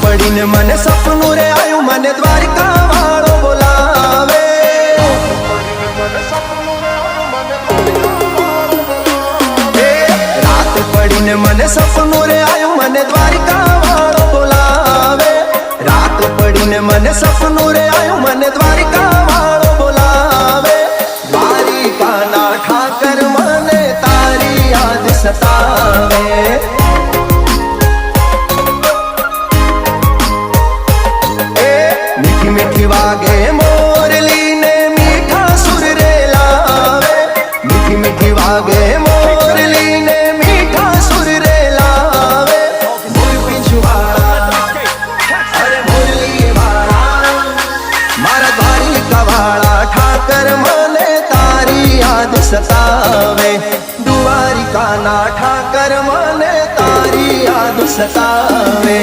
पड़ी ने मने सपनू रे आयु मने द्वारिका वालो बोलावे। रात पड़ी ने मने सपनू रे आयु मने द्वारिका वालो बोलावे। रात पड़ी ने मने सपनू रे आयु मने द्वारिका वालो बोलावे। द्वारिका ना ठाकर मने तारी याद सतावे। मीठी मीठी वागे मोरली ने मीठा सुर रे लावे। मीठी मीठी वागे मोरली ने मीठा सुर रे लावे। मोर पिछुआड़ा अरे मोरली वाला मारा द्वारिका वाला ठाकर मने तारी याद सतावे। द्वारिका ना ठाकर मने तारी याद सतावे।